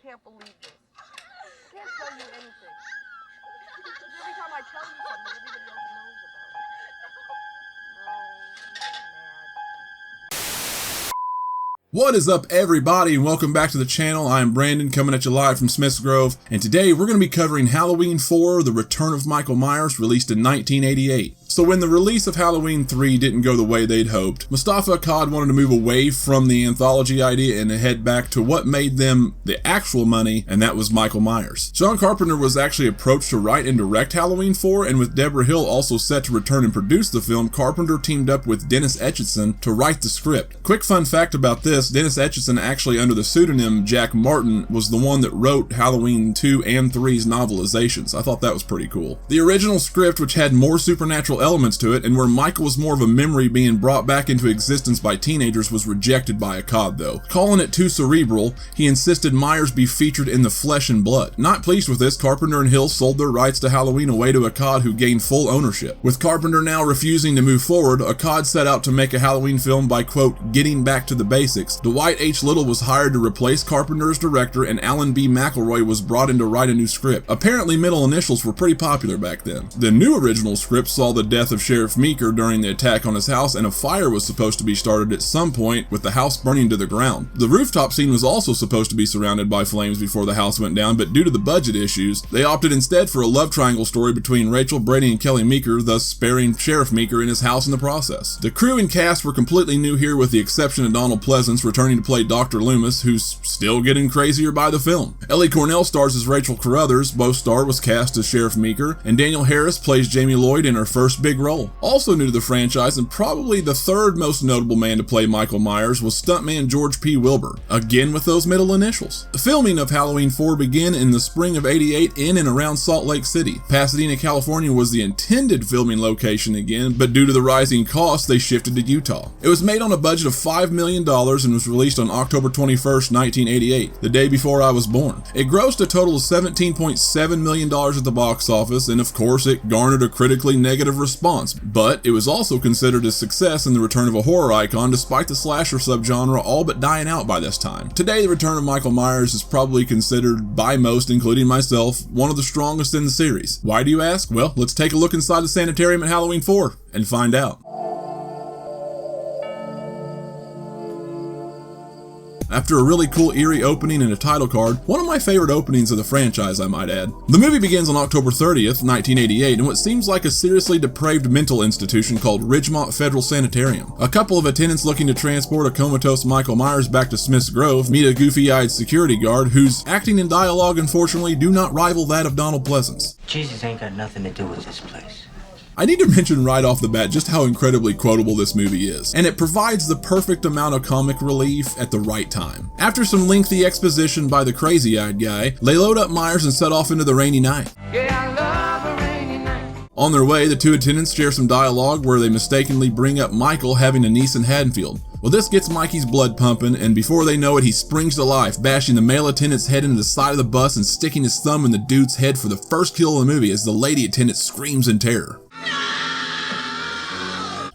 can't believe this. I can't tell you anything. Every time I tell you something, everybody else knows about it. No, mad. What is up, everybody, and welcome back to the channel. I am Brandon, coming at you live from Smith's Grove, and today we're going to be covering Halloween 4, The Return of Michael Myers, released in 1988. So when the release of Halloween 3 didn't go the way they'd hoped, Moustapha Akkad wanted to move away from the anthology idea and head back to what made them the actual money, and that was Michael Myers. John Carpenter was actually approached to write and direct Halloween 4, and with Deborah Hill also set to return and produce the film, Carpenter teamed up with Dennis Etchison to write the script. Quick fun fact about this, Dennis Etchison, actually under the pseudonym Jack Martin, was the one that wrote Halloween 2 and 3's novelizations. I thought that was pretty cool. The original script, which had more supernatural elements to it, and where Michael was more of a memory being brought back into existence by teenagers, was rejected by Akkad though. Calling it too cerebral, he insisted Myers be featured in the flesh and blood. Not pleased with this, Carpenter and Hill sold their rights to Halloween away to Akkad, who gained full ownership. With Carpenter now refusing to move forward, Akkad set out to make a Halloween film by, quote, getting back to the basics. Dwight H. Little was hired to replace Carpenter as director, and Alan B. McElroy was brought in to write a new script. Apparently middle initials were pretty popular back then. The new original script saw the death of Sheriff Meeker during the attack on his house, and a fire was supposed to be started at some point with the house burning to the ground. The rooftop scene was also supposed to be surrounded by flames before the house went down, but due to the budget issues, they opted instead for a love triangle story between Rachel Brady and Kelly Meeker, thus sparing Sheriff Meeker in his house in the process. The crew and cast were completely new here, with the exception of Donald Pleasance returning to play Dr. Loomis, who's still getting crazier by the film. Ellie Cornell stars as Rachel Carruthers, Bo Starr was cast as Sheriff Meeker, and Daniel Harris plays Jamie Lloyd in her first big role. Also new to the franchise, and probably the third most notable man to play Michael Myers, was stuntman George P. Wilbur, again with those middle initials. The filming of Halloween 4 began in the spring of '88 in and around Salt Lake City. Pasadena, California was the intended filming location again, but due to the rising costs, they shifted to Utah. It was made on a budget of $5 million and was released on October 21st, 1988, the day before I was born. It grossed a total of $17.7 million at the box office, and of course it garnered a critically negative response, but it was also considered a success in the return of a horror icon, despite the slasher subgenre all but dying out by this time. Today, the return of Michael Myers is probably considered by most, including myself, one of the strongest in the series. Why do you ask? Well, let's take a look inside the Sanitarium at Halloween 4 and find out. After a really cool eerie opening and a title card, one of my favorite openings of the franchise, I might add. The movie begins on October 30th, 1988, in what seems like a seriously depraved mental institution called Ridgemont Federal Sanitarium. A couple of attendants looking to transport a comatose Michael Myers back to Smith's Grove meet a goofy-eyed security guard whose acting and dialogue, unfortunately, do not rival that of Donald Pleasance. Jesus ain't got nothing to do with this place. I need to mention right off the bat just how incredibly quotable this movie is, and it provides the perfect amount of comic relief at the right time. After some lengthy exposition by the crazy-eyed guy, they load up Myers and set off into the rainy night. Yeah, I love a rainy night. On their way, the two attendants share some dialogue where they mistakenly bring up Michael having a niece in Haddonfield. Well, this gets Mikey's blood pumping, and before they know it, he springs to life, bashing the male attendant's head into the side of the bus and sticking his thumb in the dude's head for the first kill of the movie as the lady attendant screams in terror.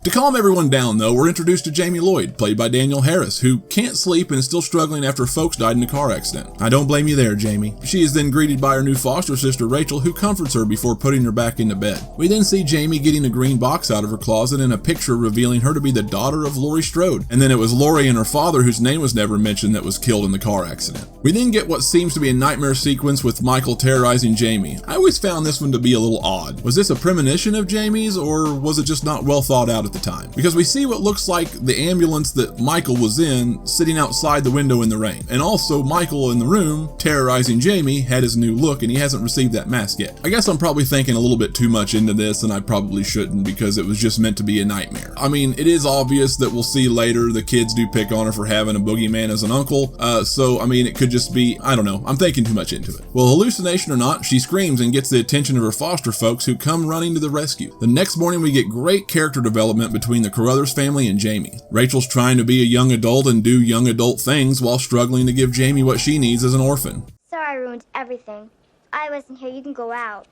To calm everyone down, though, we're introduced to Jamie Lloyd, played by Daniel Harris, who can't sleep and is still struggling after folks died in a car accident. I don't blame you there, Jamie. She is then greeted by her new foster sister, Rachel, who comforts her before putting her back into bed. We then see Jamie getting a green box out of her closet and a picture revealing her to be the daughter of Laurie Strode, and then it was Laurie and her father, whose name was never mentioned, that was killed in the car accident. We then get what seems to be a nightmare sequence with Michael terrorizing Jamie. I always found this one to be a little odd. Was this a premonition of Jamie's, or was it just not well thought out at the time? Because we see what looks like the ambulance that Michael was in sitting outside the window in the rain. And also Michael in the room terrorizing Jamie had his new look, and he hasn't received that mask yet. I guess I'm probably thinking a little bit too much into this, and I probably shouldn't, because it was just meant to be a nightmare. I mean, it is obvious that we'll see later the kids do pick on her for having a boogeyman as an uncle, so I mean, it could just be, I don't know, I'm thinking too much into it. Well, hallucination or not, she screams and gets the attention of her foster folks, who come running to the rescue. The next morning we get great character development between the Carruthers family and Jamie. Rachel's trying to be a young adult and do young adult things while struggling to give Jamie what she needs as an orphan. Sorry I ruined everything. I wasn't here. You can go out.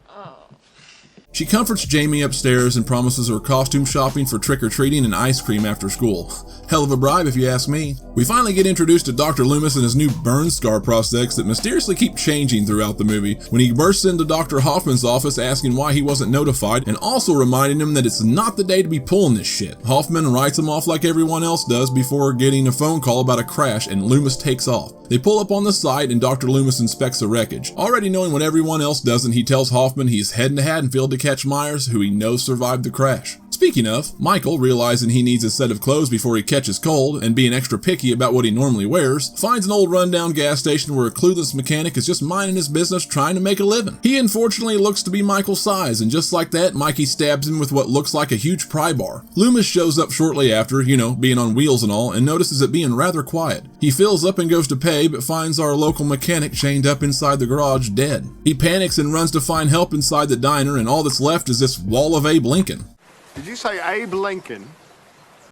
Oh. She comforts Jamie upstairs and promises her costume shopping for trick-or-treating and ice cream after school. Hell of a bribe if you ask me. We finally get introduced to Dr. Loomis and his new burn scar prosthetics that mysteriously keep changing throughout the movie when he bursts into Dr. Hoffman's office asking why he wasn't notified and also reminding him that it's not the day to be pulling this shit. Hoffman writes him off like everyone else does before getting a phone call about a crash, and Loomis takes off. They pull up on the site and Dr. Loomis inspects the wreckage. Already knowing what everyone else doesn't, he tells Hoffman he's heading to Haddonfield to catch Myers, who he knows survived the crash. Speaking of, Michael, realizing he needs a set of clothes before he catches cold, and being extra picky about what he normally wears, finds an old rundown gas station where a clueless mechanic is just minding his business trying to make a living. He unfortunately looks to be Michael's size, and just like that, Mikey stabs him with what looks like a huge pry bar. Loomis shows up shortly after, being on wheels and all, and notices it being rather quiet. He fills up and goes to pay, but finds our local mechanic chained up inside the garage dead. He panics and runs to find help inside the diner, and all that's left is this wall of Abe Lincoln. Did you say Abe Lincoln?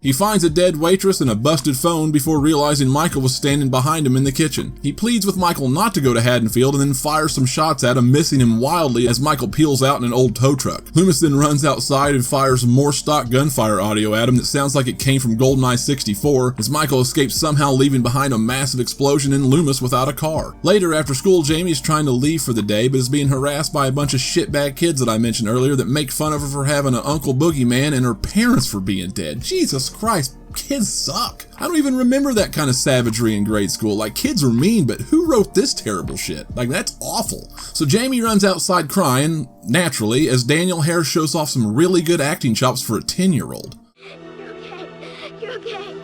He finds a dead waitress and a busted phone before realizing Michael was standing behind him in the kitchen. He pleads with Michael not to go to Haddonfield and then fires some shots at him, missing him wildly as Michael peels out in an old tow truck. Loomis then runs outside and fires more stock gunfire audio at him that sounds like it came from GoldenEye 64 as Michael escapes, somehow leaving behind a massive explosion and Loomis without a car. Later, after school, Jamie's trying to leave for the day but is being harassed by a bunch of shitbag kids that I mentioned earlier that make fun of her for having an Uncle Boogeyman and her parents for being dead. Jesus Christ. Kids suck. I don't even remember that kind of savagery in grade school. Like, kids are mean, but who wrote this terrible shit? Like, that's awful. So Jamie runs outside crying, naturally, as Daniel Hare shows off some really good acting chops for a 10-year-old. You're okay. You're okay.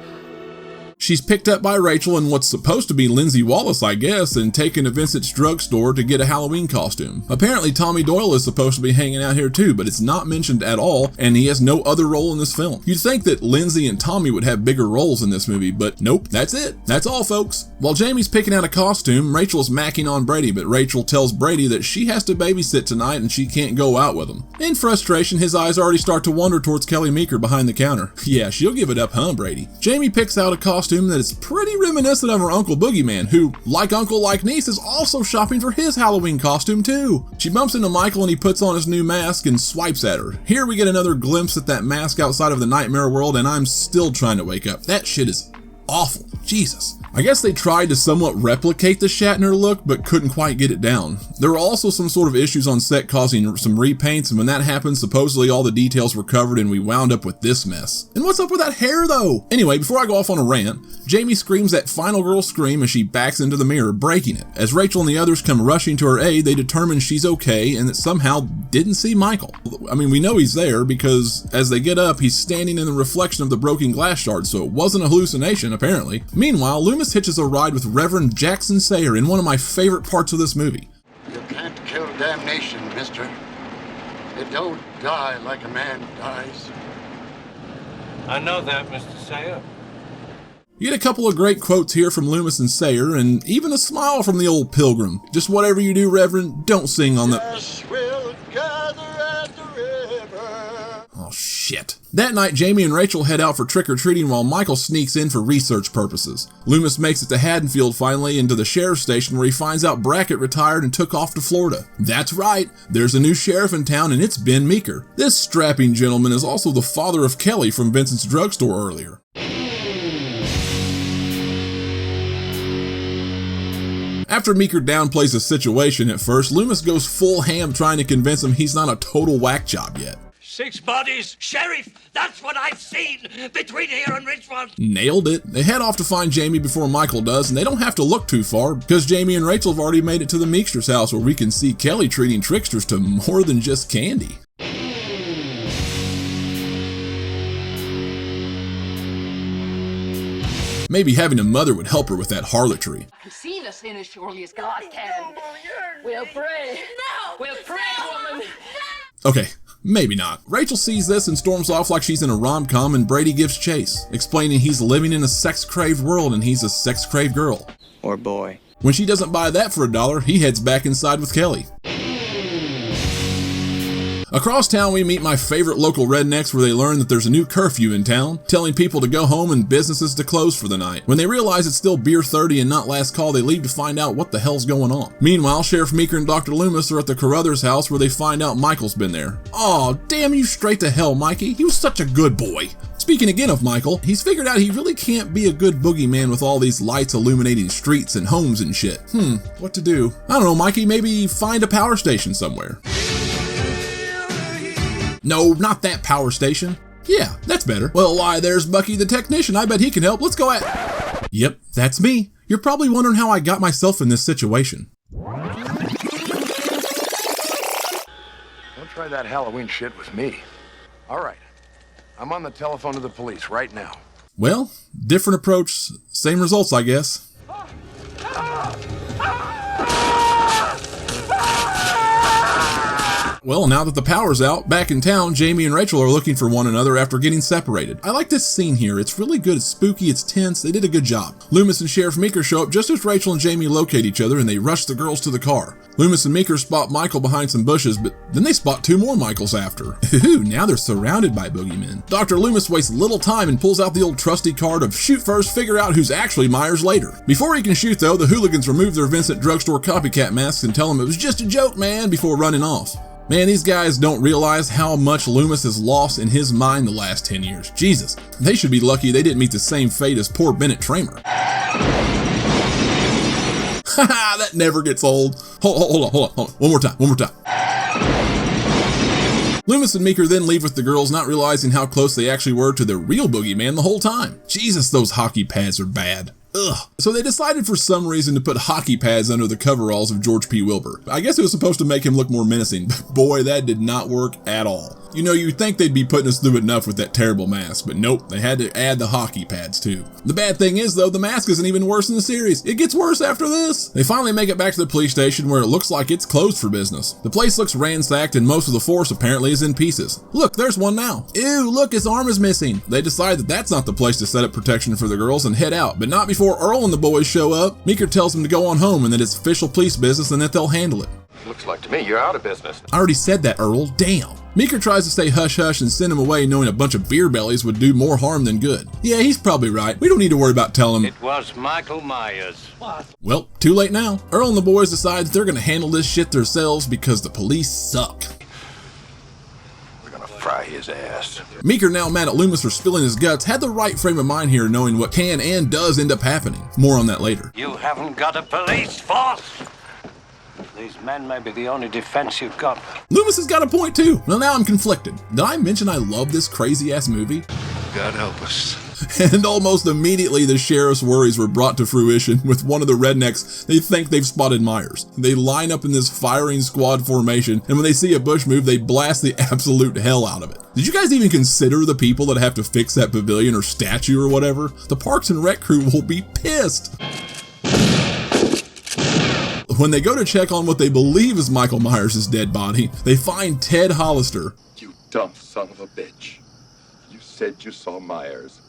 She's picked up by Rachel and what's supposed to be Lindsay Wallace, I guess, and taken to Vincent's drugstore to get a Halloween costume. Apparently Tommy Doyle is supposed to be hanging out here too, but it's not mentioned at all, and he has no other role in this film. You'd think that Lindsay and Tommy would have bigger roles in this movie, but nope, that's it. That's all, folks. While Jamie's picking out a costume, Rachel's macking on Brady, but Rachel tells Brady that she has to babysit tonight and she can't go out with him. In frustration, his eyes already start to wander towards Kelly Meeker behind the counter. Yeah, she'll give it up, huh, Brady? Jamie picks out a costume that is pretty reminiscent of her Uncle Boogeyman, who, like uncle like niece, is also shopping for his Halloween costume too. She bumps into Michael and he puts on his new mask and swipes at her. Here we get another glimpse at that mask outside of the nightmare world, and I'm still trying to wake up. That shit is awful. Jesus. I guess they tried to somewhat replicate the Shatner look, but couldn't quite get it down. There were also some sort of issues on set causing some repaints, and when that happened, supposedly all the details were covered and we wound up with this mess. And what's up with that hair though? Anyway, before I go off on a rant, Jamie screams that final girl scream as she backs into the mirror, breaking it. As Rachel and the others come rushing to her aid, they determine she's okay and that somehow didn't see Michael. I mean, we know he's there because as they get up, he's standing in the reflection of the broken glass shard, so it wasn't a hallucination, apparently. Meanwhile, Loomis hitches a ride with Reverend Jackson Sayer in one of my favorite parts of this movie. You can't kill damnation, mister. It don't die like a man dies. I know that, Mr. Sayer. You get a couple of great quotes here from Loomis and Sayer, and even a smile from the old Pilgrim. Just whatever you do, Reverend, don't sing on the... Yes, we'll gather at the river. Oh, shit. That night, Jamie and Rachel head out for trick-or-treating while Michael sneaks in for research purposes. Loomis makes it to Haddonfield finally, into the sheriff's station where he finds out Brackett retired and took off to Florida. That's right, there's a new sheriff in town and it's Ben Meeker. This strapping gentleman is also the father of Kelly from Vincent's drugstore earlier. After Meeker downplays the situation at first, Loomis goes full ham trying to convince him he's not a total whack job yet. 6 bodies. Sheriff, that's what I've seen between here and Richmond. Nailed it. They head off to find Jamie before Michael does, and they don't have to look too far because Jamie and Rachel have already made it to the Meekster's house where we can see Kelly treating tricksters to more than just candy. Maybe having a mother would help her with that harlotry. I've seen us in as surely as God can. We'll pray. No! We'll pray, woman! Okay, maybe not. Rachel sees this and storms off like she's in a rom-com, and Brady gives chase, explaining he's living in a sex-craved world and he's a sex-craved girl. Or boy. When she doesn't buy that for $1, he heads back inside with Kelly. Across town, we meet my favorite local rednecks where they learn that there's a new curfew in town, telling people to go home and businesses to close for the night. When they realize it's still beer 30 and not last call, they leave to find out what the hell's going on. Meanwhile, Sheriff Meeker and Dr. Loomis are at the Carruthers house where they find out Michael's been there. Aw, damn you straight to hell, Mikey. He was such a good boy. Speaking again of Michael, he's figured out he really can't be a good boogeyman with all these lights illuminating streets and homes and shit. What to do? I don't know, Mikey, maybe find a power station somewhere. No, not that power station. Yeah, that's better. Well, why, there's Bucky the technician. I bet he can help. Let's go at... Yep, that's me. You're probably wondering how I got myself in this situation. Don't try that Halloween shit with me. All right. I'm on the telephone to the police right now. Well, different approach, same results, I guess. Well, now that the power's out, back in town, Jamie and Rachel are looking for one another after getting separated. I like this scene here. It's really good. It's spooky. It's tense. They did a good job. Loomis and Sheriff Meeker show up just as Rachel and Jamie locate each other, and they rush the girls to the car. Loomis and Meeker spot Michael behind some bushes, but then they spot two more Michaels after. Ooh, now they're surrounded by boogeymen. Dr. Loomis wastes little time and pulls out the old trusty card of shoot first, figure out who's actually Myers later. Before he can shoot, though, the hooligans remove their Vincent drugstore copycat masks and tell him it was just a joke, man, before running off. Man, these guys don't realize how much Loomis has lost in his mind the last 10 years. Jesus, they should be lucky they didn't meet the same fate as poor Bennett Tramer. Haha, that never gets old. Hold on. One more time. Loomis and Meeker then leave with the girls, not realizing how close they actually were to the real boogeyman the whole time. Jesus, those hockey pads are bad. Ugh. So they decided for some reason to put hockey pads under the coveralls of George P. Wilbur. I guess it was supposed to make him look more menacing, but boy, that did not work at all. You know, you'd think they'd be putting us through enough with that terrible mask, but nope, they had to add the hockey pads too. The bad thing is, though, the mask isn't even worse in the series. It gets worse after this. They finally make it back to the police station where it looks like it's closed for business. The place looks ransacked and most of the force apparently is in pieces. Look, there's one now. Ew, look, his arm is missing. They decide that that's not the place to set up protection for the girls and head out, but not before Earl and the boys show up. Meeker tells them to go on home and that it's official police business and that they'll handle it. Looks like to me you're out of business. I already said that, Earl. Damn. Meeker tries to say hush-hush and send him away knowing a bunch of beer bellies would do more harm than good. Yeah, he's probably right. We don't need to worry about telling him. It was Michael Myers. What? Well, too late now. Earl and the boys decide that they're going to handle this shit themselves because the police suck. We're gonna fry his ass. Meeker, now mad at Loomis for spilling his guts, had the right frame of mind here knowing what can and does end up happening. More on that later. You haven't got a police force. These men may be the only defense you've got. Loomis has got a point too. Well, now I'm conflicted. Did I mention I love this crazy ass movie? God help us. And almost immediately the sheriff's worries were brought to fruition with one of the rednecks. They think they've spotted Myers. They line up in this firing squad formation, and when they see a bush move, they blast the absolute hell out of it. Did you guys even consider the people that have to fix that pavilion or statue or whatever? The Parks and Rec crew will be pissed. When they go to check on what they believe is Michael Myers' dead body, they find Ted Hollister. You dumb son of a bitch. You said you saw Myers.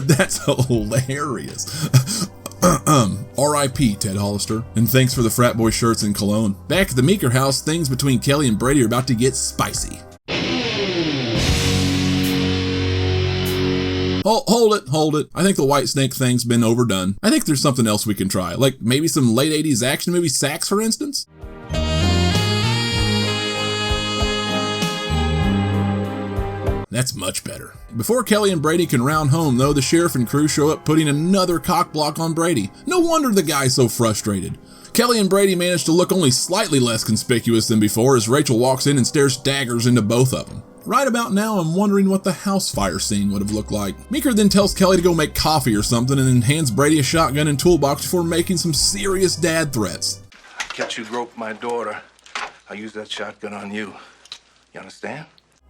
That's hilarious. R.I.P. Ted Hollister. And thanks for the frat boy shirts and cologne. Back at the Meeker house, things between Kelly and Brady are about to get spicy. Hold it. I think the White Snake thing's been overdone. I think there's something else we can try, like maybe some late 80s action movie sax, for instance? That's much better. Before Kelly and Brady can round home, though, the sheriff and crew show up putting another cockblock on Brady. No wonder the guy's so frustrated. Kelly and Brady manage to look only slightly less conspicuous than before as Rachel walks in and stares daggers into both of them. Right about now, I'm wondering what the house fire scene would have looked like. Meeker then tells Kelly to go make coffee or something and then hands Brady a shotgun and toolbox before making some serious dad threats. Catch you grope my daughter, I'll use that shotgun on you. You understand?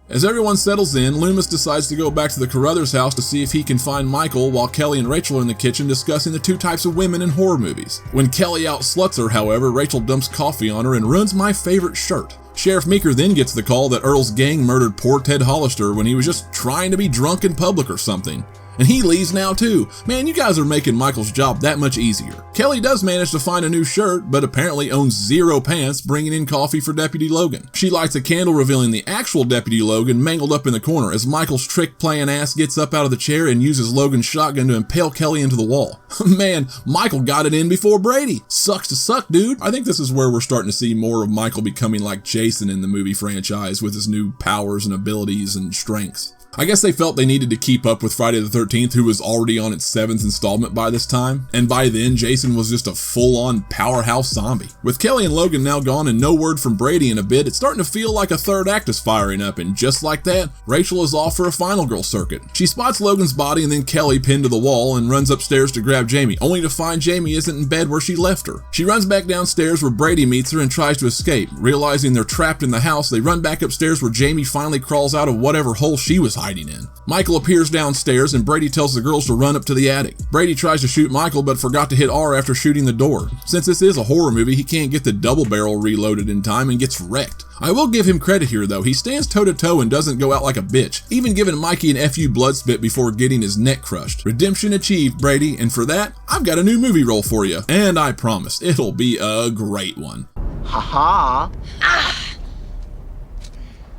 As everyone settles in, Loomis decides to go back to the Carruthers house to see if he can find Michael while Kelly and Rachel are in the kitchen discussing the two types of women in horror movies. When Kelly outsluts her, however, Rachel dumps coffee on her and ruins my favorite shirt. Sheriff Meeker then gets the call that Earl's gang murdered poor Ted Hollister when he was just trying to be drunk in public or something. And he leaves now too. Man, you guys are making Michael's job that much easier. Kelly does manage to find a new shirt, but apparently owns zero pants, bringing in coffee for Deputy Logan. She lights a candle revealing the actual Deputy Logan mangled up in the corner as Michael's trick-playing ass gets up out of the chair and uses Logan's shotgun to impale Kelly into the wall. Man, Michael got it in before Brady. Sucks to suck, dude. I think this is where we're starting to see more of Michael becoming like Jason in the movie franchise with his new powers and abilities and strengths. I guess they felt they needed to keep up with Friday the 13th, who was already on its 7th installment by this time, and by then Jason was just a full-on powerhouse zombie. With Kelly and Logan now gone and no word from Brady in a bit, it's starting to feel like a third act is firing up, and just like that, Rachel is off for a final girl circuit. She spots Logan's body and then Kelly pinned to the wall and runs upstairs to grab Jamie, only to find Jamie isn't in bed where she left her. She runs back downstairs where Brady meets her and tries to escape. Realizing they're trapped in the house, they run back upstairs where Jamie finally crawls out of whatever hole she was hiding in. Michael appears downstairs and Brady tells the girls to run up to the attic. Brady tries to shoot Michael but forgot to hit R after shooting the door. Since this is a horror movie, he can't get the double barrel reloaded in time and gets wrecked. I will give him credit here though, he stands toe to toe and doesn't go out like a bitch, even giving Mikey an FU blood spit before getting his neck crushed. Redemption achieved, Brady, and for that, I've got a new movie role for you, and I promise, it'll be a great one. Ha ha.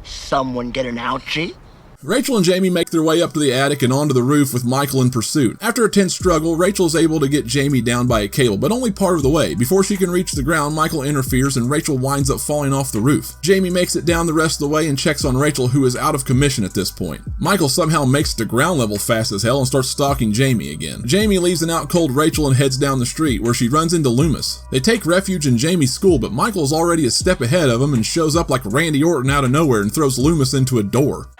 Someone get an ouchie? Rachel and Jamie make their way up to the attic and onto the roof with Michael in pursuit. After a tense struggle, Rachel is able to get Jamie down by a cable, but only part of the way. Before she can reach the ground, Michael interferes and Rachel winds up falling off the roof. Jamie makes it down the rest of the way and checks on Rachel, who is out of commission at this point. Michael somehow makes it to ground level fast as hell and starts stalking Jamie again. Jamie leaves an out cold Rachel and heads down the street, where she runs into Loomis. They take refuge in Jamie's school, but Michael is already a step ahead of him and shows up like Randy Orton out of nowhere and throws Loomis into a door.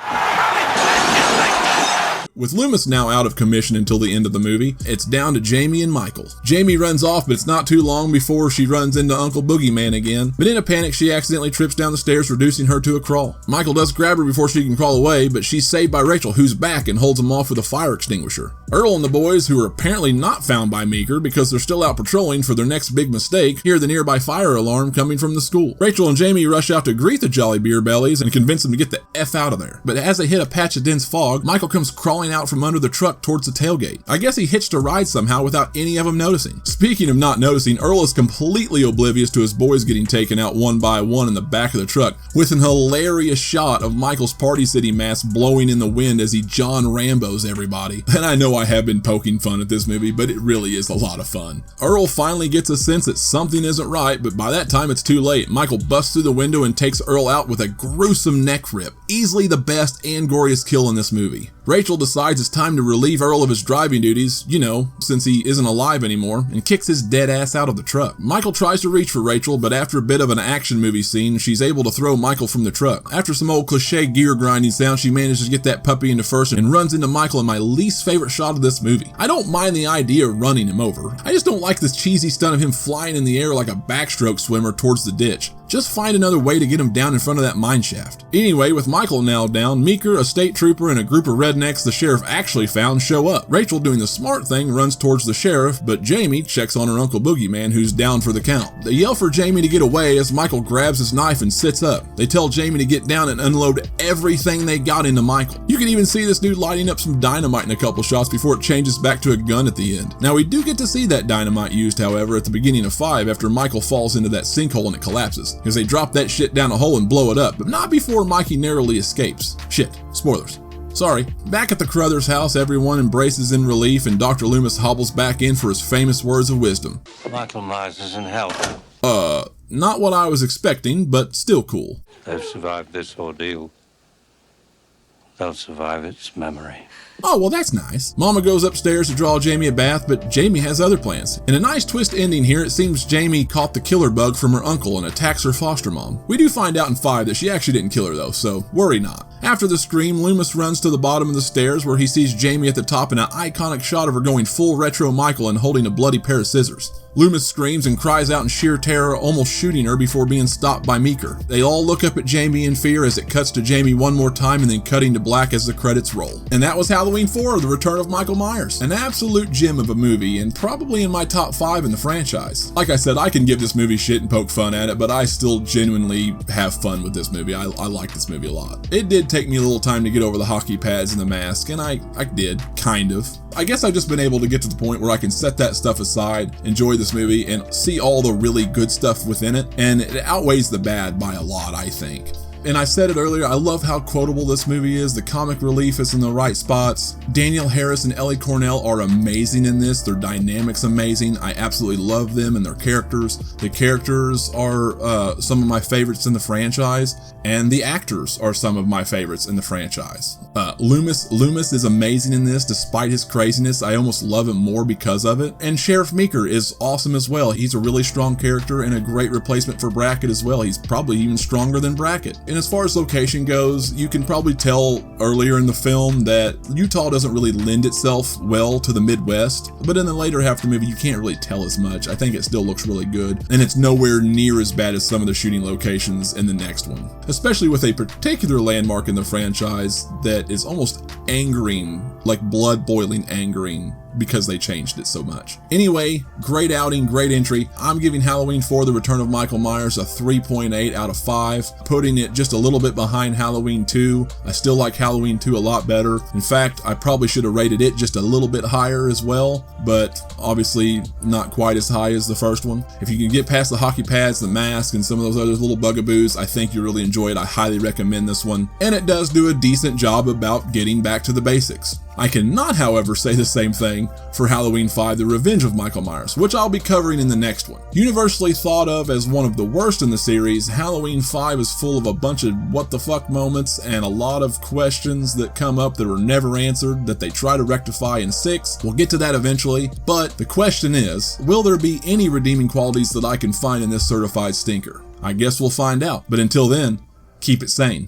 With Loomis now out of commission until the end of the movie, it's down to Jamie and Michael. Jamie runs off, but it's not too long before she runs into Uncle Boogeyman again, but in a panic she accidentally trips down the stairs, reducing her to a crawl. Michael does grab her before she can crawl away, but she's saved by Rachel, who's back and holds him off with a fire extinguisher. Earl and the boys, who are apparently not found by Meeker because they're still out patrolling for their next big mistake, hear the nearby fire alarm coming from the school. Rachel and Jamie rush out to greet the Jolly Beer Bellies and convince them to get the F out of there. But as they hit a patch of dense fog, Michael comes crawling out from under the truck towards the tailgate. I guess he hitched a ride somehow without any of them noticing. Speaking of not noticing, Earl is completely oblivious to his boys getting taken out one by one in the back of the truck, with an hilarious shot of Michael's Party City mask blowing in the wind as he John Rambos everybody. And I know I have been poking fun at this movie, but it really is a lot of fun. Earl finally gets a sense that something isn't right, but by that time it's too late. Michael busts through the window and takes Earl out with a gruesome neck rip. Easily the best and goriest kill in this movie. Rachel decides it's time to relieve Earl of his driving duties, you know, since he isn't alive anymore, and kicks his dead ass out of the truck. Michael tries to reach for Rachel, but after a bit of an action movie scene, she's able to throw Michael from the truck. After some old cliche gear grinding sound, she manages to get that puppy into first and runs into Michael in my least favorite shot of this movie. I don't mind the idea of running him over. I just don't like this cheesy stunt of him flying in the air like a backstroke swimmer towards the ditch. Just find another way to get him down in front of that mine shaft. Anyway, with Michael now down, Meeker, a state trooper, and a group of rednecks the sheriff actually found show up. Rachel, doing the smart thing, runs towards the sheriff, but Jamie checks on her Uncle Boogeyman, who's down for the count. They yell for Jamie to get away as Michael grabs his knife and sits up. They tell Jamie to get down and unload everything they got into Michael. You can even see this dude lighting up some dynamite in a couple shots before it changes back to a gun at the end. Now we do get to see that dynamite used, however, at the beginning of 5 after Michael falls into that sinkhole and it collapses, because they drop that shit down a hole and blow it up, but not before Mikey narrowly escapes. Shit, spoilers. Sorry. Back at the Crothers house, everyone embraces in relief and Dr. Loomis hobbles back in for his famous words of wisdom. Michael Myers is in hell. Not what I was expecting, but still cool. They've survived this ordeal. They'll survive its memory. Oh, well that's nice. Mama goes upstairs to draw Jamie a bath, but Jamie has other plans. In a nice twist ending here, it seems Jamie caught the killer bug from her uncle and attacks her foster mom. We do find out in 5 that she actually didn't kill her though, so worry not. After the scream, Loomis runs to the bottom of the stairs where he sees Jamie at the top in an iconic shot of her going full retro Michael and holding a bloody pair of scissors. Loomis screams and cries out in sheer terror, almost shooting her before being stopped by Meeker. They all look up at Jamie in fear as it cuts to Jamie one more time and then cutting to black as the credits roll. And that was how Halloween 4, The Return of Michael Myers. An absolute gem of a movie, and probably in my top 5 in the franchise. Like I said, I can give this movie shit and poke fun at it, but I still genuinely have fun with this movie. I like this movie a lot. It did take me a little time to get over the hockey pads and the mask, and I did, kind of. I guess I've just been able to get to the point where I can set that stuff aside, enjoy this movie, and see all the really good stuff within it, and it outweighs the bad by a lot, I think. And I said it earlier, I love how quotable this movie is. The comic relief is in the right spots. Danielle Harris and Ellie Cornell are amazing in this. Their dynamic's amazing. I absolutely love them and their characters. The characters are some of my favorites in the franchise, and the actors are some of my favorites in the franchise. Loomis is amazing in this, despite his craziness. I almost love him more because of it. And Sheriff Meeker is awesome as well. He's a really strong character and a great replacement for Brackett as well. He's probably even stronger than Brackett. And as far as location goes, you can probably tell earlier in the film that Utah doesn't really lend itself well to the Midwest, but in the later half of the movie, you can't really tell as much. I think it still looks really good, and it's nowhere near as bad as some of the shooting locations in the next one, especially with a particular landmark in the franchise that is almost angering, like blood-boiling angering, because they changed it so much. Anyway, great outing, great entry. I'm giving Halloween 4, The Return of Michael Myers a 3.8 out of 5, putting it just a little bit behind Halloween 2. I still like Halloween 2 a lot better. In fact, I probably should have rated it just a little bit higher as well, but obviously not quite as high as the first one. If you can get past the hockey pads, the mask, and some of those other little bugaboos, I think you'll really enjoy it. I highly recommend this one, and it does do a decent job about getting back to the basics. I cannot, however, say the same thing for Halloween 5, The Revenge of Michael Myers, which I'll be covering in the next one. Universally thought of as one of the worst in the series, Halloween 5 is full of a bunch of what the fuck moments and a lot of questions that come up that are never answered that they try to rectify in 6. We'll get to that eventually, but the question is, will there be any redeeming qualities that I can find in this certified stinker? I guess we'll find out, but until then, keep it sane.